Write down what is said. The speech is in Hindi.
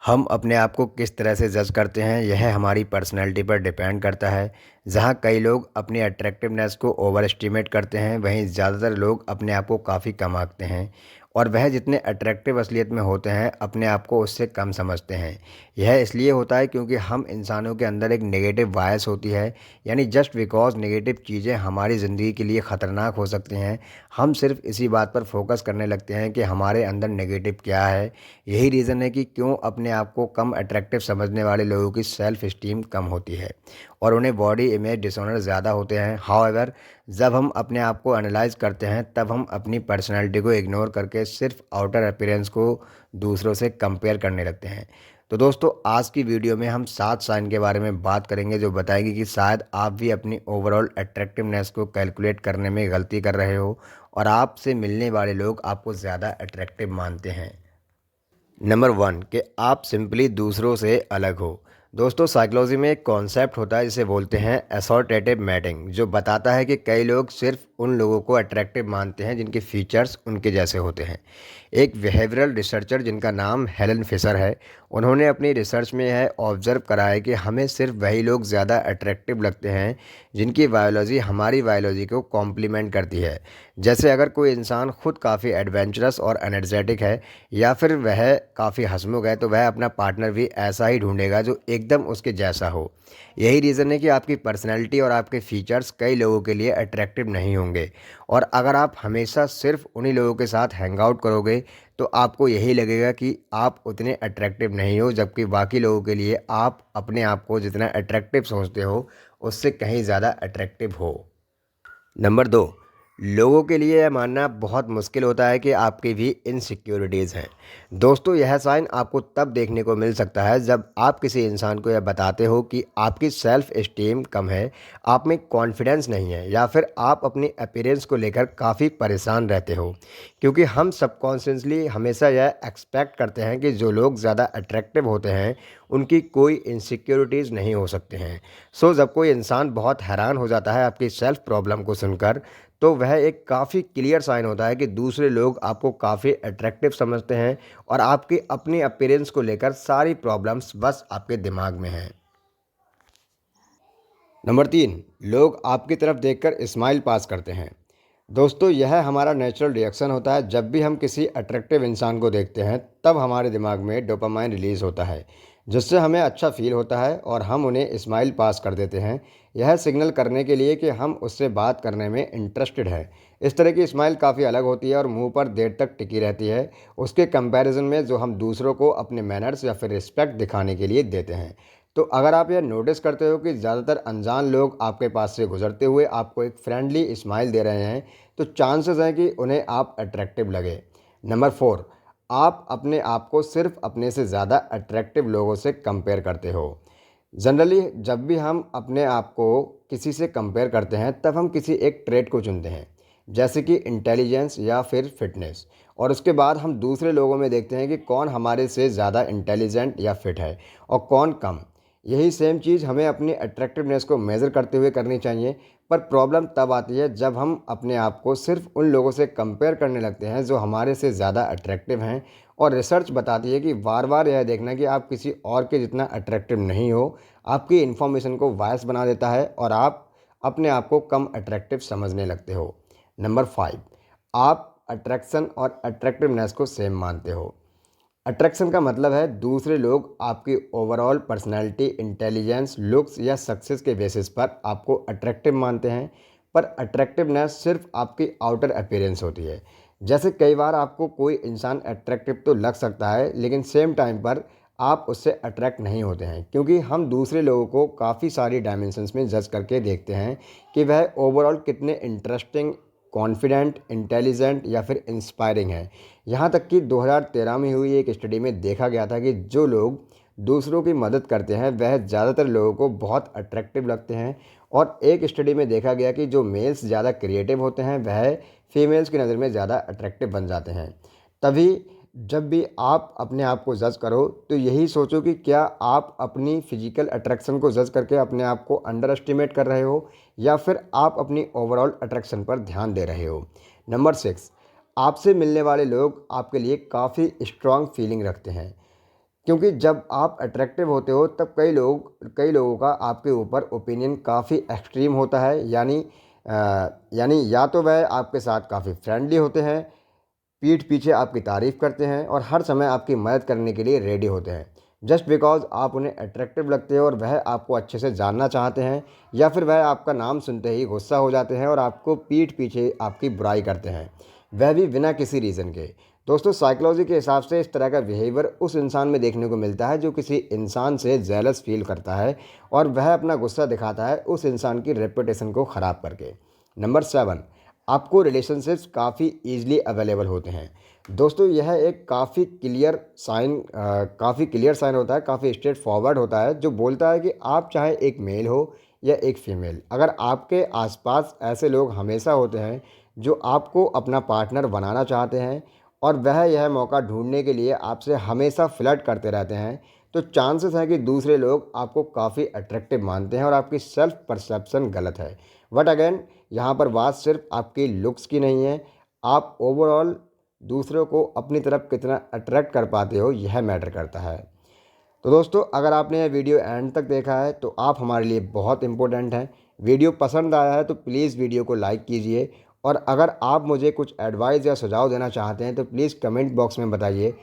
हम अपने आप को किस तरह से जज करते हैं यह हमारी पर्सनैलिटी पर डिपेंड करता है। जहाँ कई लोग अपनी अट्रैक्टिवनेस को ओवर एस्टिमेट करते हैं, वहीं ज़्यादातर लोग अपने आप को काफ़ी कम आंकते हैं और वह जितने अट्रैक्टिव असलियत में होते हैं अपने आप को उससे कम समझते हैं। यह इसलिए होता है क्योंकि हम इंसानों के अंदर एक नेगेटिव बायस होती है, यानी जस्ट बिकॉज नेगेटिव चीज़ें हमारी ज़िंदगी के लिए ख़तरनाक हो सकती हैं, हम सिर्फ इसी बात पर फोकस करने लगते हैं कि हमारे अंदर नेगेटिव क्या है। यही रीज़न है कि क्यों अपने आप को कम अट्रैक्टिव समझने वाले लोगों की सेल्फ इस्टीम कम होती है और उन्हें बॉडी इमेज डिसऑर्डर ज़्यादा होते हैं। हाउएवर, जब हम अपने आप को एनालाइज करते हैं तब हम अपनी पर्सनैलिटी को इग्नोर करके सिर्फ आउटर अपीयरेंस को दूसरों से कंपेयर करने लगते हैं। तो दोस्तों, आज की वीडियो में हम 7 साइन के बारे में बात करेंगे जो बताएंगे कि शायद आप भी अपनी ओवरऑल अट्रैक्टिवनेस को कैलकुलेट करने में गलती कर रहे हो और आपसे मिलने वाले लोग आपको ज़्यादा अट्रैक्टिव मानते हैं। नंबर 1 कि आप सिंपली दूसरों से अलग हो। दोस्तों, साइकोलॉजी में एक कॉन्सेप्ट होता है जिसे बोलते हैं असोर्टेटिव मैटिंग, जो बताता है कि कई लोग सिर्फ उन लोगों को अट्रैक्टिव मानते हैं जिनके फीचर्स उनके जैसे होते हैं। एक बिहेवियरल रिसर्चर जिनका नाम हेलन फिशर है, उन्होंने अपनी रिसर्च में यह ऑब्जर्व करा है कि हमें सिर्फ वही लोग ज़्यादा अट्रैक्टिव लगते हैं जिनकी बायोलॉजी हमारी बायोलॉजी को कॉम्प्लीमेंट करती है। जैसे अगर कोई इंसान खुद काफ़ी एडवेंचरस और एनर्जेटिक है या फिर वह काफ़ी हंसमुख है, तो वह अपना पार्टनर भी ऐसा ही ढूंढेगा जो एकदम उसके जैसा हो। यही रीज़न है कि आपकी पर्सनैलिटी और आपके फीचर्स कई लोगों के लिए अट्रैक्टिव नहीं होंगे और अगर आप हमेशा सिर्फ उन्हीं लोगों के साथ हैंग आउट करोगे तो आपको यही लगेगा कि आप उतने अट्रैक्टिव नहीं हो, जबकि बाकी लोगों के लिए आप अपने आप को जितना अट्रैक्टिव सोचते हो उससे कहीं ज़्यादा अट्रैक्टिव हो। नंबर 2, लोगों के लिए यह मानना बहुत मुश्किल होता है कि आपकी भी इनसिक्योरिटीज़ हैं। दोस्तों, यह साइन आपको तब देखने को मिल सकता है जब आप किसी इंसान को यह बताते हो कि आपकी सेल्फ एस्टीम कम है, आप में कॉन्फिडेंस नहीं है या फिर आप अपनी अपीयरेंस को लेकर काफ़ी परेशान रहते हो। क्योंकि हम सबकॉन्शियसली हमेशा यह एक्सपेक्ट करते हैं कि जो लोग ज़्यादा अट्रैक्टिव होते हैं उनकी कोई इनसिक्योरिटीज़ नहीं हो सकते हैं। सो जब कोई इंसान बहुत हैरान हो जाता है आपकी सेल्फ प्रॉब्लम को सुनकर, तो वह एक काफ़ी क्लियर साइन होता है कि दूसरे लोग आपको काफ़ी अट्रैक्टिव समझते हैं और आपकी अपनी अपीयरेंस को लेकर सारी प्रॉब्लम्स बस आपके दिमाग में हैं। नंबर 3, लोग आपकी तरफ देखकर स्माइल पास करते हैं। दोस्तों, यह हमारा नेचुरल रिएक्शन होता है। जब भी हम किसी अट्रैक्टिव इंसान को देखते हैं तब हमारे दिमाग में डोपामाइन रिलीज होता है जिससे हमें अच्छा फील होता है और हम उन्हें स्माइल पास कर देते हैं। यह सिग्नल करने के लिए कि हम उससे बात करने में इंटरेस्टेड हैं। इस तरह की स्माइल काफ़ी अलग होती है और मुंह पर देर तक टिकी रहती है उसके कंपैरिजन में जो हम दूसरों को अपने मैनर्स या फिर रिस्पेक्ट दिखाने के लिए देते हैं। तो अगर आप यह नोटिस करते हो कि ज़्यादातर अनजान लोग आपके पास से गुजरते हुए आपको एक फ्रेंडली स्माइल दे रहे हैं, तो चांसेस हैं कि उन्हें आप अट्रैक्टिव लगे। नंबर 4, आप अपने आप को सिर्फ अपने से ज़्यादा अट्रैक्टिव लोगों से कंपेयर करते हो। जनरली जब भी हम अपने आप को किसी से कंपेयर करते हैं तब हम किसी एक ट्रेट को चुनते हैं, जैसे कि इंटेलिजेंस या फिर फिटनेस, और उसके बाद हम दूसरे लोगों में देखते हैं कि कौन हमारे से ज़्यादा इंटेलिजेंट या फिट है और कौन कम। यही सेम चीज़ हमें अपनी अट्रैक्टिवनेस को मेज़र करते हुए करनी चाहिए। पर प्रॉब्लम तब आती है जब हम अपने आप को सिर्फ उन लोगों से कंपेयर करने लगते हैं जो हमारे से ज़्यादा अट्रैक्टिव हैं। और रिसर्च बताती है कि बार बार यह देखना कि आप किसी और के जितना अट्रैक्टिव नहीं हो आपकी इन्फॉर्मेशन को वायस बना देता है और आप अपने आप को कम अट्रैक्टिव समझने लगते हो। नंबर 5, आप अट्रैक्शन और अट्रैक्टिवनेस को सेम मानते हो। अट्रैक्शन का मतलब है दूसरे लोग आपकी ओवरऑल पर्सनैलिटी, इंटेलिजेंस, लुक्स या सक्सेस के बेसिस पर आपको अट्रैक्टिव मानते हैं। पर अट्रैक्टिवनेस सिर्फ आपकी आउटर अपीयरेंस होती है। जैसे कई बार आपको कोई इंसान अट्रैक्टिव तो लग सकता है लेकिन सेम टाइम पर आप उससे अट्रैक्ट नहीं होते हैं, क्योंकि हम दूसरे लोगों को काफ़ी सारी डायमेंशंस में जज करके देखते हैं कि वह ओवरऑल कितने इंटरेस्टिंग, कॉन्फिडेंट, इंटेलिजेंट या फिर इंस्पायरिंग है। यहाँ तक कि 2013 में हुई एक स्टडी में देखा गया था कि जो लोग दूसरों की मदद करते हैं वह ज़्यादातर लोगों को बहुत अट्रैक्टिव लगते हैं। और एक स्टडी में देखा गया कि जो मेल्स ज़्यादा क्रिएटिव होते हैं वह फीमेल्स की नज़र में ज़्यादा अट्रैक्टिव बन जाते हैं। तभी जब भी आप अपने आप को जज करो तो यही सोचो कि क्या आप अपनी फिजिकल अट्रैक्शन को जज करके अपने आप को अंडर एस्टिमेट कर रहे हो या फिर आप अपनी ओवरऑल अट्रैक्शन पर ध्यान दे रहे हो। नंबर 6, आपसे मिलने वाले लोग आपके लिए काफ़ी स्ट्रॉन्ग फीलिंग रखते हैं। क्योंकि जब आप अट्रैक्टिव होते हो तब कई लोगों का आपके ऊपर ओपिनियन काफ़ी एक्सट्रीम होता है, यानी या तो वह आपके साथ काफ़ी फ्रेंडली होते हैं, पीठ पीछे आपकी तारीफ़ करते हैं और हर समय आपकी मदद करने के लिए रेडी होते हैं, जस्ट बिकॉज आप उन्हें अट्रैक्टिव लगते हो और वह आपको अच्छे से जानना चाहते हैं, या फिर वह आपका नाम सुनते ही गुस्सा हो जाते हैं और आपको पीठ पीछे आपकी बुराई करते हैं, वह भी बिना किसी रीज़न के। दोस्तों, साइकोलॉजी के हिसाब से इस तरह का बिहेवियर उस इंसान में देखने को मिलता है जो किसी इंसान से जेलस फील करता है और वह अपना गुस्सा दिखाता है उस इंसान की रेपुटेशन को ख़राब करके। नंबर 7, आपको रिलेशनशिप्स काफ़ी ईजिली अवेलेबल होते हैं। दोस्तों, यह एक काफ़ी क्लियर साइन होता है, काफ़ी स्ट्रेट फॉरवर्ड होता है, जो बोलता है कि आप चाहे एक मेल हो या एक फ़ीमेल, अगर आपके आसपास ऐसे लोग हमेशा होते हैं जो आपको अपना पार्टनर बनाना चाहते हैं और वह यह मौका ढूंढने के लिए आपसे हमेशा फ्लर्ट करते रहते हैं, तो चांसेस हैं कि दूसरे लोग आपको काफ़ी अट्रैक्टिव मानते हैं और आपकी सेल्फ परसेप्शन गलत है। बट अगेन, यहाँ पर बात सिर्फ आपकी लुक्स की नहीं है, आप ओवरऑल दूसरों को अपनी तरफ कितना अट्रैक्ट कर पाते हो, यह मैटर करता है। तो दोस्तों, अगर आपने यह वीडियो एंड तक देखा है तो आप हमारे लिए बहुत इंपॉर्टेंट हैं। वीडियो पसंद आया है तो प्लीज़ वीडियो को लाइक कीजिए और अगर आप मुझे कुछ एडवाइस या सुझाव देना चाहते हैं तो प्लीज़ कमेंट बॉक्स में बताइए।